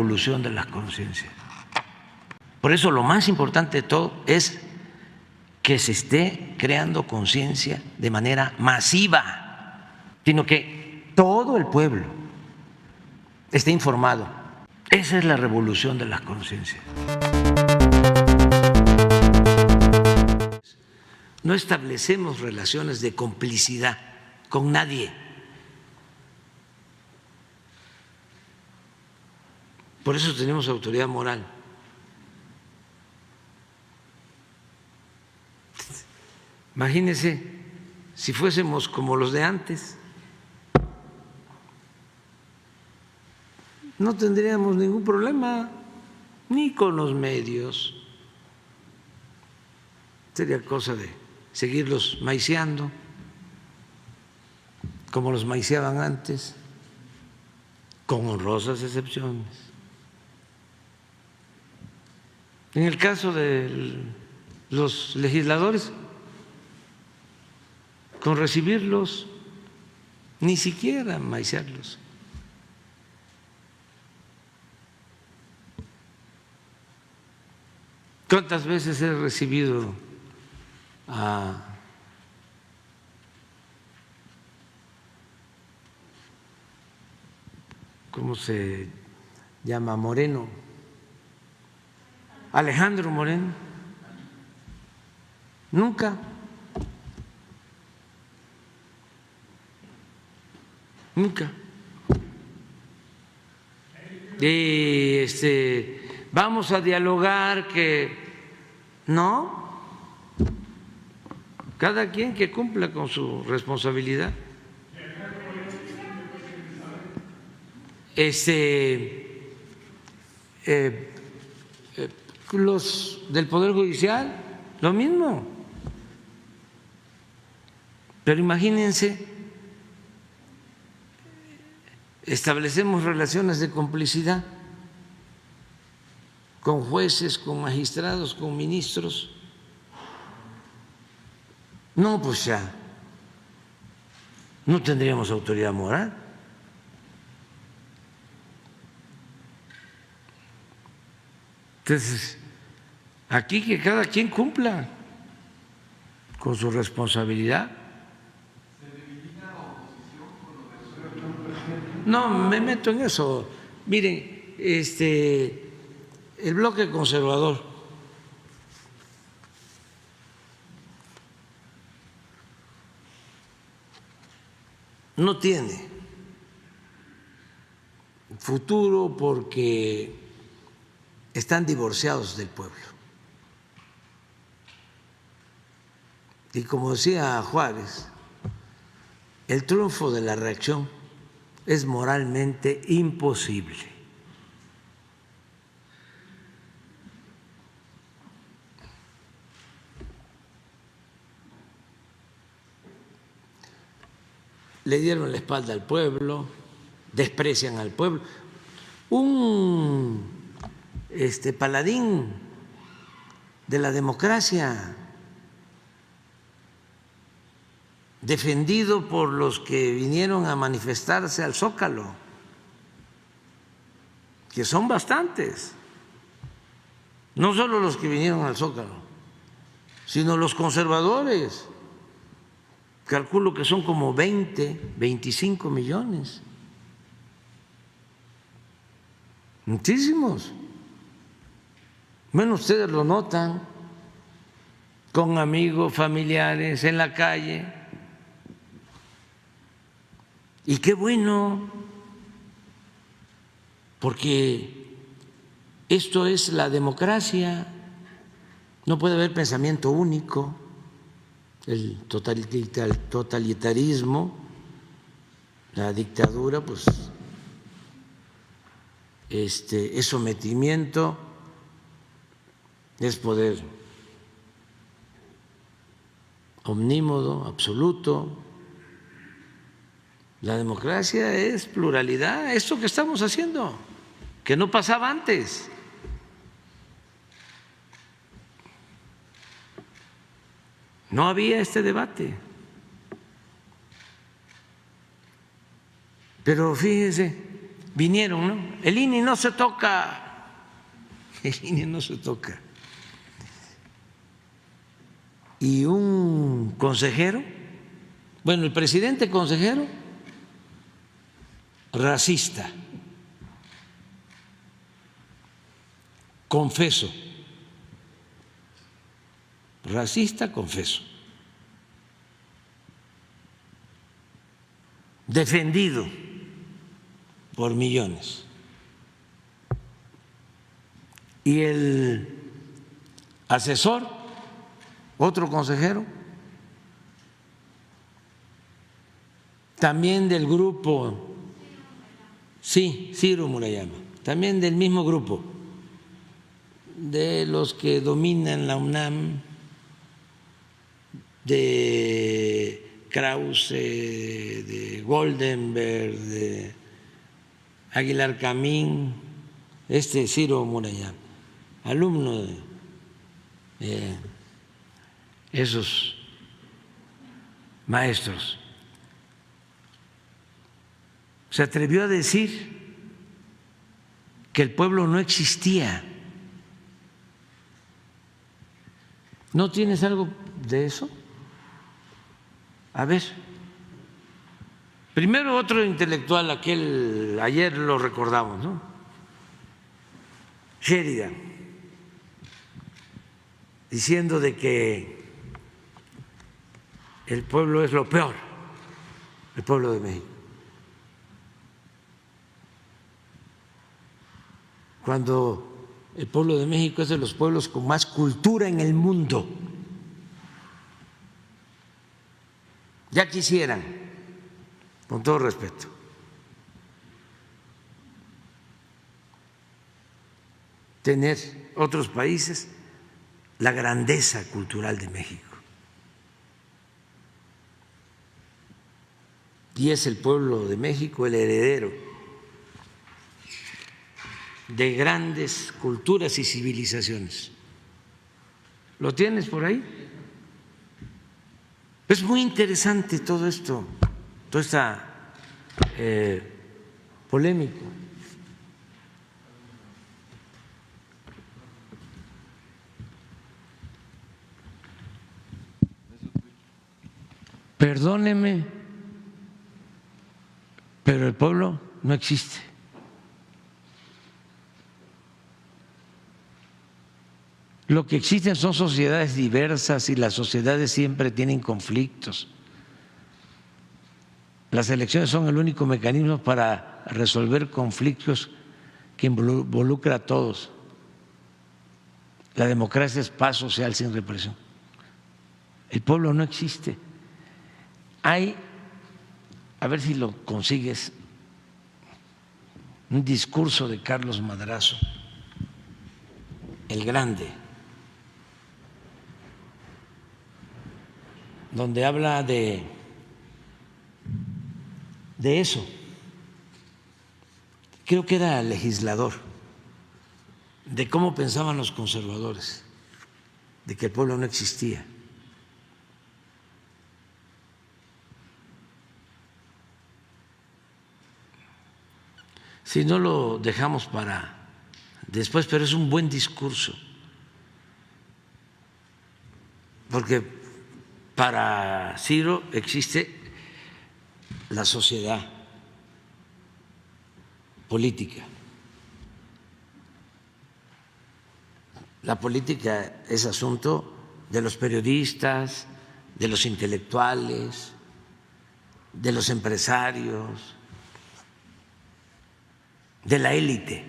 revolución de las conciencias. Por eso lo más importante de todo es que se esté creando conciencia de manera masiva, sino que todo el pueblo esté informado. Esa es la revolución de las conciencias. No establecemos relaciones de complicidad con nadie. Por eso tenemos autoridad moral. Imagínense si fuésemos como los de antes. No tendríamos ningún problema, ni con los medios. Sería cosa de seguirlos maiciando, como los maiciaban antes, con honrosas excepciones. En el caso de los legisladores, con recibirlos, ni siquiera maiciarlos. ¿Cuántas veces he recibido a ¿cómo se llama? Moreno, Alejandro Moreno? Nunca. Nunca. Vamos a dialogar, que no, cada quien que cumpla con su responsabilidad. Los del Poder Judicial, lo mismo. Pero imagínense, establecemos relaciones de complicidad con jueces, con magistrados, con ministros. No, pues ya no tendríamos autoridad moral. Entonces, aquí que cada quien cumpla con su responsabilidad. No me meto en eso. Miren, el bloque conservador no tiene futuro porque están divorciados del pueblo. Y como decía Juárez, el triunfo de la reacción es moralmente imposible. Le dieron la espalda al pueblo, desprecian al pueblo. Un paladín de la democracia, defendido por los que vinieron a manifestarse al Zócalo, que son bastantes, no solo los que vinieron al Zócalo, sino los conservadores. Calculo que son como 20, 25 millones. Muchísimos. Bueno, ustedes lo notan con amigos, familiares, en la calle. Y qué bueno, porque esto es la democracia. No puede haber pensamiento único. El totalitarismo, la dictadura, pues es sometimiento, es poder omnímodo, absoluto. La democracia es pluralidad, esto que estamos haciendo, que no pasaba antes. No había este debate. Pero fíjense, vinieron, ¿no? El INE no se toca, el INE no se toca. Y un consejero, bueno, el presidente consejero, racista, confeso, racista, confeso, defendido por millones. Y el asesor, otro consejero, también del grupo, sí, Ciro Murayama, también del mismo grupo, de los que dominan la UNAM, de Krause, de Goldenberg, de Aguilar Camín, Ciro Murayama, alumno de esos maestros, se atrevió a decir que el pueblo no existía. ¿No tienes algo de eso? A ver. Primero otro intelectual, aquel, ayer lo recordamos, ¿no? Sheridan, diciendo de que el pueblo es lo peor, el pueblo de México. Cuando el pueblo de México es de los pueblos con más cultura en el mundo. Ya quisieran, con todo respeto, tener otros países la grandeza cultural de México. Y es el pueblo de México el heredero de grandes culturas y civilizaciones. ¿Lo tienes por ahí? Es muy interesante todo esto, toda esta polémica. Perdóneme, pero el pueblo no existe. Lo que existen son sociedades diversas y las sociedades siempre tienen conflictos. Las elecciones son el único mecanismo para resolver conflictos que involucra a todos. La democracia es paz social sin represión. El pueblo no existe. Hay, a ver si lo consigues, un discurso de Carlos Madrazo, el Grande, donde habla de eso. Creo que era legislador, de cómo pensaban los conservadores, de que el pueblo no existía. Si no lo dejamos para después, pero es un buen discurso, porque para Ciro existe la sociedad política. La política es asunto de los periodistas, de los intelectuales, de los empresarios, de la élite.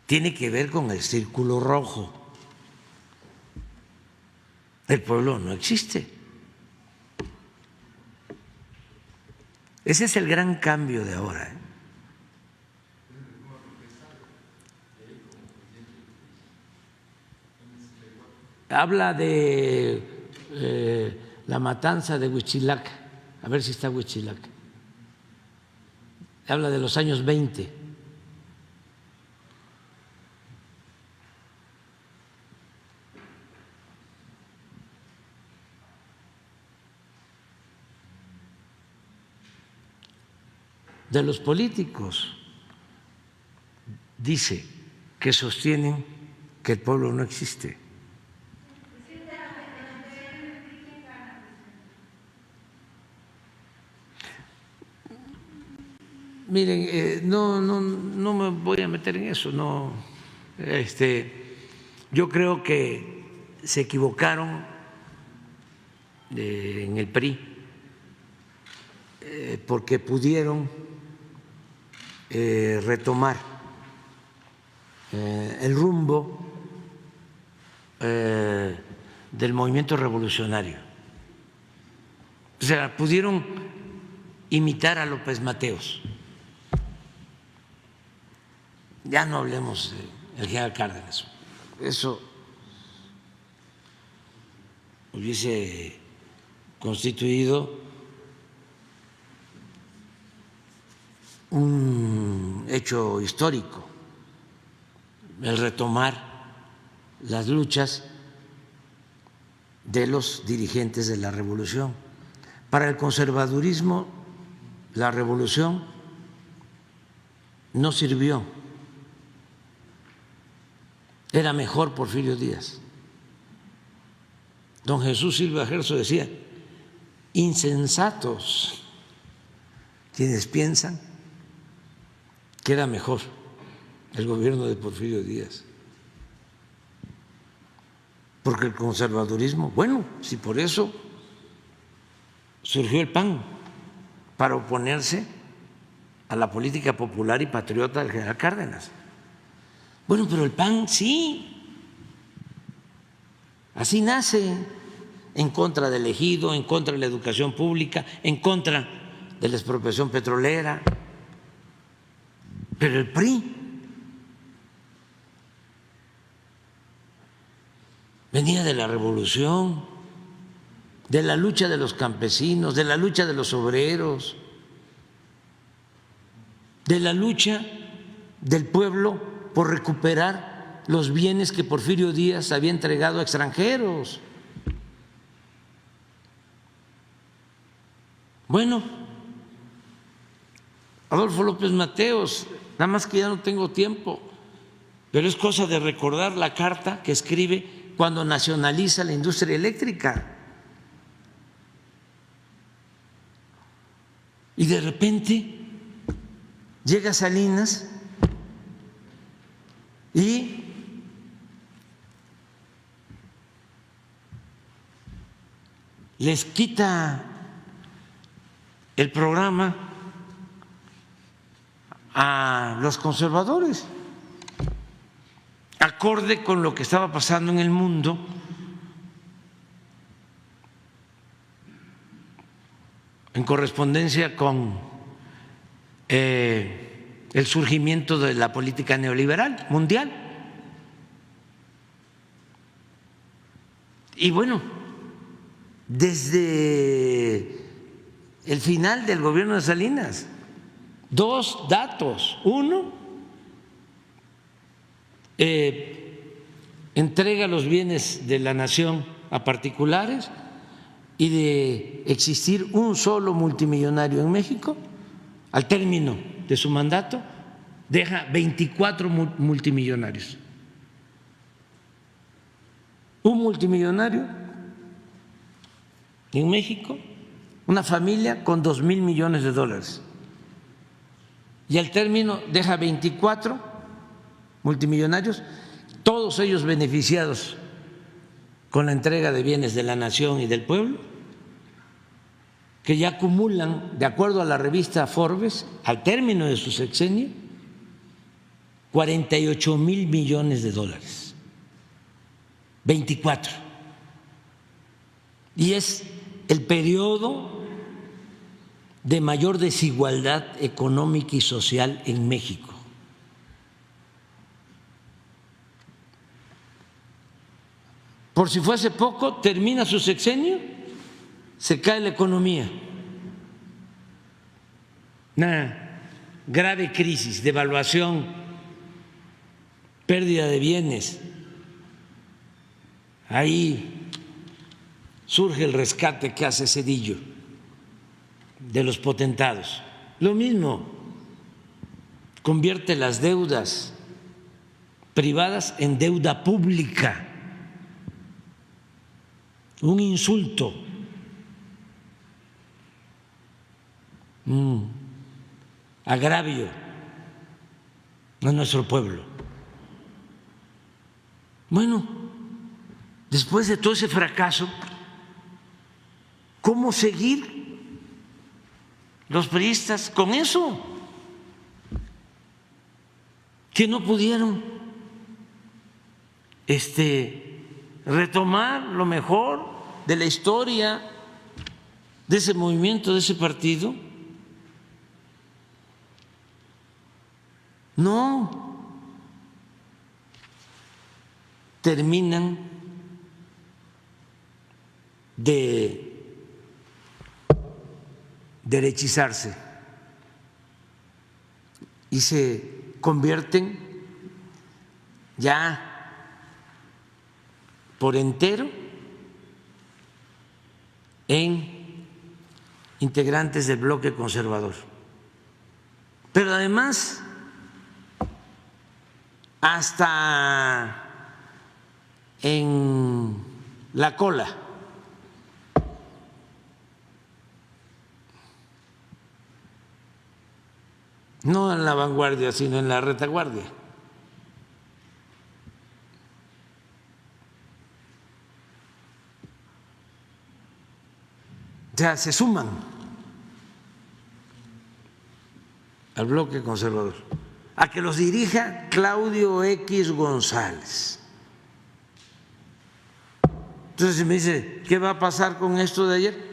Tiene que ver con el círculo rojo. El pueblo no existe. Ese es el gran cambio de ahora, ¿eh? Habla de la matanza de Huitzilac, a ver si está Huitzilac. Habla de los años 20. de los políticos. Dice que sostienen que el pueblo no existe. Miren, no me voy a meter en eso. No, yo creo que se equivocaron en el PRI porque pudieron retomar el rumbo del movimiento revolucionario. O sea, pudieron imitar a López Mateos. Ya no hablemos del general Cárdenas. Eso hubiese constituido un hecho histórico, el retomar las luchas de los dirigentes de la revolución. Para el conservadurismo, la revolución no sirvió. Era mejor Porfirio Díaz. Don Jesús Silva Gerso decía: insensatos quienes piensan que era mejor el gobierno de Porfirio Díaz. Porque el conservadurismo, bueno, si por eso surgió el PAN, para oponerse a la política popular y patriota del general Cárdenas. Bueno, pero el PAN sí, así nace, en contra del ejido, en contra de la educación pública, en contra de la expropiación petrolera. Pero el PRI venía de la revolución, de la lucha de los campesinos, de la lucha de los obreros, de la lucha del pueblo por recuperar los bienes que Porfirio Díaz había entregado a extranjeros. Bueno, Adolfo López Mateos, nada más que ya no tengo tiempo, pero es cosa de recordar la carta que escribe cuando nacionaliza la industria eléctrica. Y de repente llega Salinas y les quita el programa a los conservadores, acorde con lo que estaba pasando en el mundo, en correspondencia con el surgimiento de la política neoliberal mundial. Y bueno, desde el final del gobierno de Salinas, dos datos. Uno, entrega los bienes de la nación a particulares, y de existir un solo multimillonario en México, al término de su mandato, deja 24 multimillonarios. Un multimillonario en México, una familia con 2,000 millones de dólares. Y al término deja 24 multimillonarios, todos ellos beneficiados con la entrega de bienes de la nación y del pueblo, que ya acumulan, de acuerdo a la revista Forbes, al término de su sexenio, 48,000 millones de dólares. 24. Y es el periodo de mayor desigualdad económica y social en México. Por si fuese poco, termina su sexenio, se cae la economía. Una grave crisis, devaluación, pérdida de bienes. Ahí surge el rescate que hace Zedillo de los potentados. Lo mismo convierte las deudas privadas en deuda pública. Un insulto, un agravio a nuestro pueblo. Bueno, después de todo ese fracaso, ¿cómo seguir los priistas con eso? Que no pudieron retomar lo mejor de la historia de ese movimiento, de ese partido. No, terminan de derechizarse y se convierten ya por entero en integrantes del bloque conservador. Pero además, hasta en la cola. No en la vanguardia, sino en la retaguardia. O sea, se suman al bloque conservador, a que los dirija Claudio X González. Entonces, si me dice, ¿qué va a pasar con esto de ayer?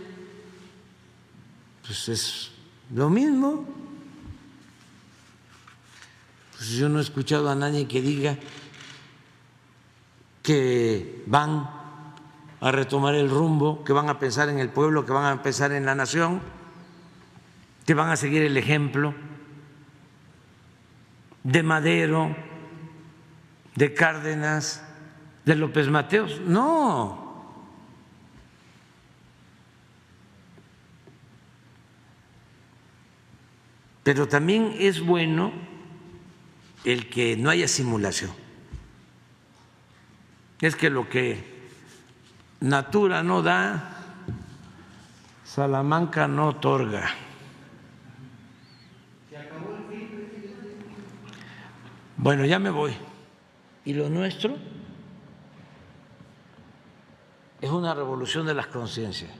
Pues es lo mismo. Pues yo no he escuchado a nadie que diga que van a retomar el rumbo, que van a pensar en el pueblo, que van a pensar en la nación, que van a seguir el ejemplo de Madero, de Cárdenas, de López Mateos. No. Pero también es bueno el que no haya simulación. Es que lo que Natura no da, Salamanca no otorga. Bueno, ya me voy. Y lo nuestro es una revolución de las conciencias.